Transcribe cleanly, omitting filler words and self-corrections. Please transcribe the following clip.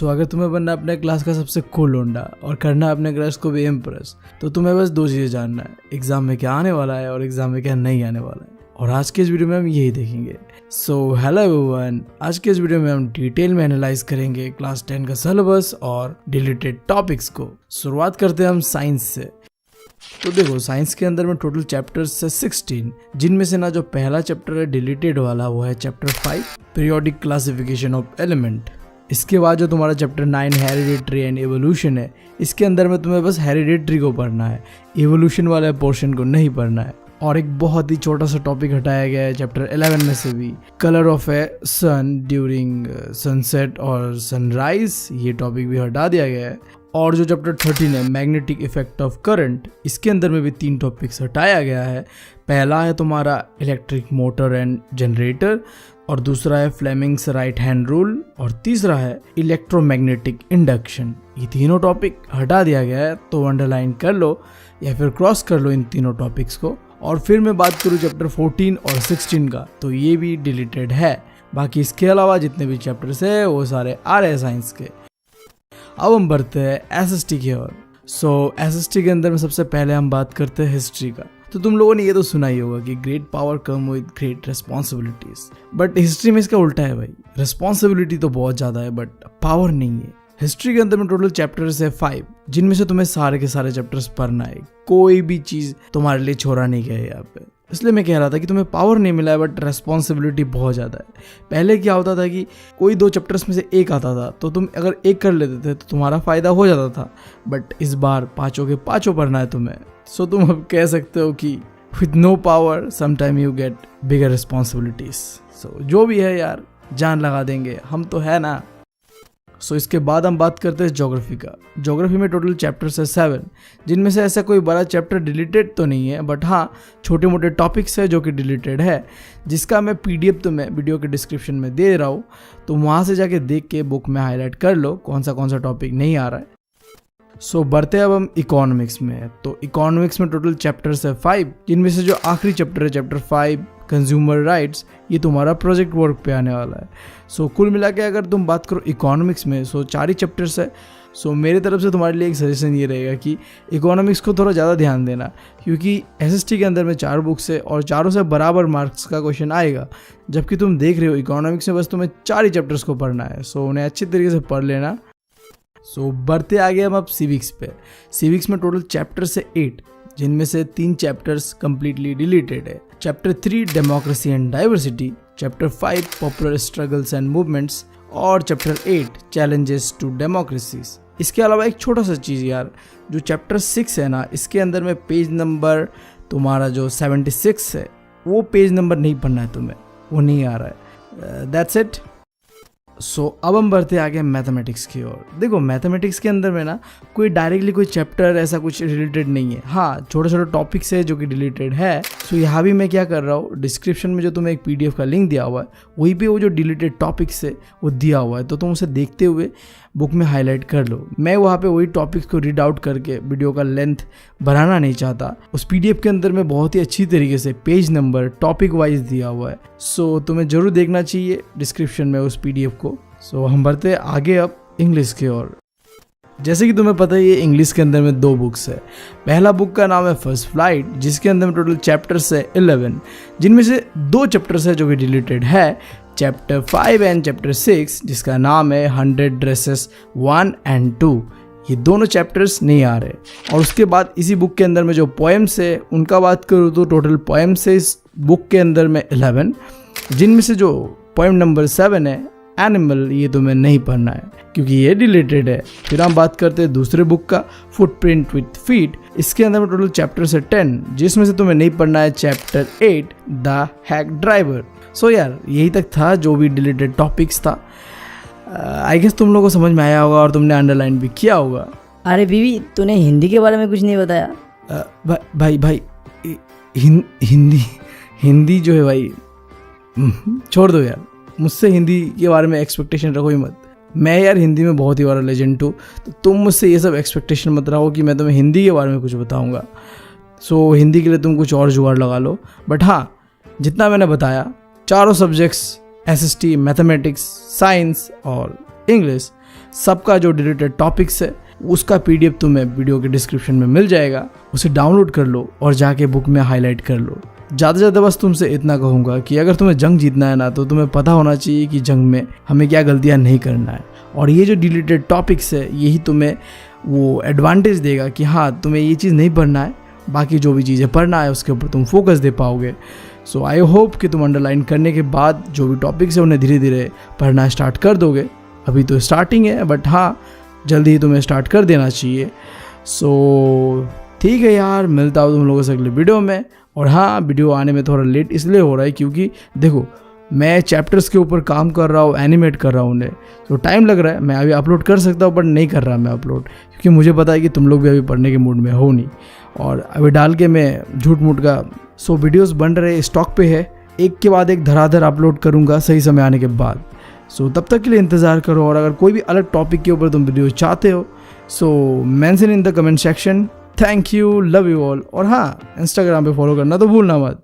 अगर तुम्हें बनना अपने क्लास का सबसे कूल लोंडा और करना है अपने क्रश को भी इम्प्रेस, तो तुम्हें बस दो चीज़ें जानना है, एग्जाम में क्या आने वाला है और एग्जाम में क्या नहीं आने वाला है। और आज के इस वीडियो में हम यही देखेंगे। सो हेलो एवरीवन, आज के इस वीडियो में हम डिटेल में एनालाइज करेंगे क्लास 10 का सिलेबस और डिलीटेड टॉपिक्स को। शुरुआत करते हैं हम साइंस से। तो देखो, साइंस के अंदर में टोटल चैप्टर्स है 16, जिनमें से ना जो पहला चैप्टर है डिलीटेड वाला वो है chapter 5 periodic classification of element. इसके बाद जो तुम्हारा चैप्टर 9 हेरिडिटरी एंड एवोल्यूशन है, इसके अंदर में तुम्हें बस हेरिडिटरी को पढ़ना है, एवोल्यूशन वाले पोर्शन को नहीं पढ़ना है। और एक बहुत ही छोटा सा टॉपिक हटाया गया है चैप्टर 11 में से भी, colour of a sun during sunset और सनराइज, ये टॉपिक भी हटा दिया गया है। और जो चैप्टर 13 है मैग्नेटिक इफेक्ट ऑफ करंट, इसके अंदर में भी 3 टॉपिक्स हटाया गया है। पहला है तुम्हारा इलेक्ट्रिक मोटर एंड जनरेटर, और दूसरा है फ्लेमिंग्स राइट हैंड रूल, और तीसरा है इलेक्ट्रोमैग्नेटिक इंडक्शन। ये तीनों टॉपिक हटा दिया गया है, तो अंडरलाइन कर लो या फिर क्रॉस कर लो इन तीनों टॉपिक्स को। और फिर मैं बात करूँ चैप्टर 14 और 16 का, तो ये भी डिलीटेड है। बाकी इसके अलावा जितने भी चैप्टर्स है वो सारे आ रहे हैं साइंस के। अब हम बढ़ते हैं एसएसटी की ओर। एसएसटी के अंदर में सबसे पहले हम बात करते हैं हिस्ट्री का। तो तुम लोगों ने ये तो सुना ही होगा कि great power come with great responsibilities, but history में इसका उल्टा है भाई। रिस्पॉन्सिबिलिटी तो बहुत ज्यादा है बट पावर नहीं है। हिस्ट्री के अंदर में टोटल चैप्टर्स है 5, जिनमें से तुम्हें सारे के सारे चैप्टर्स पढ़ना है, कोई भी चीज तुम्हारे लिए छोड़ा नहीं गया है यहाँ पे। इसलिए मैं कह रहा था कि तुम्हें पावर नहीं मिला है बट रेस्पॉन्सिबिलिटी बहुत ज़्यादा है। पहले क्या होता था कि कोई 2 चैप्टर्स में से एक आता था, तो तुम अगर एक कर लेते थे तो तुम्हारा फ़ायदा हो जाता था, बट इस बार 5 के 5 पढ़ना है तुम्हें। सो तुम अब कह सकते हो कि with no power sometime you get bigger responsibilities. So जो भी है यार, जान लगा देंगे हम तो है ना। इसके बाद हम बात करते हैं ज्योग्राफी का। ज्योग्राफी में टोटल चैप्टर्स है 7, जिनमें से ऐसा कोई बड़ा चैप्टर डिलीटेड तो नहीं है, बट हाँ छोटे मोटे टॉपिक्स है जो कि डिलीटेड है, जिसका मैं पीडीएफ तो मैं वीडियो के डिस्क्रिप्शन में दे रहा हूँ, तो वहाँ से जाके देख के बुक में हाईलाइट कर लो कौन सा टॉपिक नहीं आ रहा है। बढ़ते हैं अब हम इकोनॉमिक्स में। तो इकोनॉमिक्स में टोटल चैप्टर्स है 5, जिनमें से जो आखिरी चैप्टर है चैप्टर 5 कंज्यूमर राइट्स, ये तुम्हारा प्रोजेक्ट वर्क पे आने वाला है। कुल मिला के अगर तुम बात करो इकोनॉमिक्स में, 4 ही चैप्टर्स है। मेरे तरफ से तुम्हारे लिए एक सजेशन ये रहेगा कि इकोनॉमिक्स को थोड़ा ज़्यादा ध्यान देना, क्योंकि एसएसटी के अंदर में 4 बुक्स है और चारों से बराबर मार्क्स का क्वेश्चन आएगा, जबकि तुम देख रहे हो इकोनॉमिक्स में बस तुम्हें 4 ही चैप्टर्स को पढ़ना है। उन्हें अच्छी तरीके से पढ़ लेना। बढ़ते आगे हम अब सिविक्स पे। सिविक्स में टोटल चैप्टर्स है 8, जिनमें से 3 चैप्टर्स कंप्लीटली डिलीटेड है। Chapter 3 democracy and diversity, chapter 5 popular struggles and movements, और चैप्टर 8 चैलेंजेस टू डेमोक्रेसीज। इसके अलावा एक छोटा सा चीज़ यार, जो चैप्टर 6 है ना, इसके अंदर में पेज नंबर तुम्हारा जो 76 है, वो पेज नंबर नहीं पढ़ना है तुम्हें, वो नहीं आ रहा है। That's it. अब हम बढ़ते आगे मैथमेटिक्स की ओर। देखो, मैथमेटिक्स के अंदर में ना कोई डायरेक्टली कोई चैप्टर ऐसा कुछ रिलेटेड नहीं है। हाँ, छोटे छोटे टॉपिक्स है जो कि रिलेटेड है। यहाँ भी मैं क्या कर रहा हूँ, डिस्क्रिप्शन में जो तुम्हें एक पीडीएफ का लिंक दिया हुआ है, वहीं पे वो जो डिलीटेड टॉपिक्स है वो दिया हुआ है, तो तुम उसे देखते हुए बुक में हाईलाइट कर लो। मैं वहाँ पे वही टॉपिक्स को रीड आउट करके वीडियो का लेंथ बढ़ाना नहीं चाहता। उस पीडीएफ के अंदर में बहुत ही अच्छी तरीके से पेज नंबर टॉपिक वाइज दिया हुआ है, तुम्हें जरूर देखना चाहिए डिस्क्रिप्शन में उस पीडीएफ को। हम बढ़ते आगे अब इंग्लिश की ओर। जैसे कि तुम्हें पता ही है, इंग्लिश के अंदर में 2 बुक्स है। पहला बुक का नाम है फर्स्ट फ्लाइट, जिसके अंदर में टोटल चैप्टर्स है 11, जिनमें से 2 चैप्टर्स है जो कि डिलीटेड है, चैप्टर 5 एंड चैप्टर 6, जिसका नाम है 100 ड्रेसेस 1 and 2। ये दोनों चैप्टर्स नहीं आ रहे। और उसके बाद इसी बुक के अंदर में जो पोएम्स है उनका बात करूँ तो टोटल पोएम्स है इस बुक के अंदर में 11, जिनमें से जो पोएम नंबर 7 है एनिमल, ये तुम्हें नहीं पढ़ना है क्योंकि ये डिलीटेड है। फिर हम बात करते हैं दूसरे बुक का फुटप्रिंट विथ फीट। इसके अंदर में टोटल चैप्टर्स है 10, जिसमें से तुम्हें नहीं पढ़ना है चैप्टर 8 द हैक ड्राइवर। यार यही तक था जो भी डिलीटेड टॉपिक्स था। आई गेस तुम लोगों को समझ में आया होगा और तुमने अंडरलाइन भी किया होगा। अरे बीवी, तूने हिंदी के बारे में कुछ नहीं बताया। भाई हिंदी जो है भाई, छोड़ दो यार, मुझसे हिंदी के बारे में एक्सपेक्टेशन रखो ही मत। मैं यार हिंदी में बहुत ही बड़ा लेजेंड हूँ, तो तुम मुझसे ये सब एक्सपेक्टेशन मत रखो कि मैं तुम्हें हिंदी के बारे में कुछ बताऊँगा। हिंदी के लिए तुम कुछ और जुगाड़ लगा लो। बट हाँ, जितना मैंने बताया, चारों सब्जेक्ट्स एसएसटी, मैथमेटिक्स, साइंस और इंग्लिश सबका जो डिलीटेड टॉपिक्स है उसका PDF तुम्हें वीडियो के डिस्क्रिप्शन में मिल जाएगा, उसे डाउनलोड कर लो और जाके बुक में हाईलाइट कर लो। ज़्यादा से ज़्यादा बस तुमसे इतना कहूँगा कि अगर तुम्हें जंग जीतना है ना, तो तुम्हें पता होना चाहिए कि जंग में हमें क्या गलतियाँ नहीं करना है। और ये जो डिलीटेड टॉपिक्स है यही तुम्हें वो एडवांटेज देगा कि हाँ तुम्हें ये चीज़ नहीं पढ़ना है, बाकी जो भी चीज़ें पढ़ना है उसके ऊपर तुम फोकस दे पाओगे। सो आई होप कि तुम अंडरलाइन करने के बाद जो भी टॉपिक्स है उन्हें धीरे धीरे पढ़ना स्टार्ट कर दोगे। अभी तो स्टार्टिंग है, बट हाँ जल्दी ही तुम्हें स्टार्ट कर देना चाहिए। सो ठीक है यार, मिलता हूँ तुम लोगों से अगले वीडियो में। और हाँ, वीडियो आने में थोड़ा लेट इसलिए हो रहा है क्योंकि देखो मैं चैप्टर्स के ऊपर काम कर रहा हूँ, एनिमेट कर रहा हूँ उन्हें, तो टाइम लग रहा है। मैं अभी अपलोड कर सकता हूँ बट नहीं कर रहा मैं अपलोड, क्योंकि मुझे पता है कि तुम लोग भी अभी पढ़ने के मूड में हो नहीं, और अभी डाल के मैं झूठ मूठ का। सो वीडियोस बन रहे, स्टॉक पे है, एक के बाद एक धड़ाधड़ अपलोड करूँगा सही समय आने के बाद। सो तब तक के लिए इंतज़ार करो। और अगर कोई भी अलग टॉपिक के ऊपर तुम वीडियो चाहते हो so mention in the comment section. Thank you, love you all. और हाँ, इंस्टाग्राम पे फॉलो करना तो भूलना मत।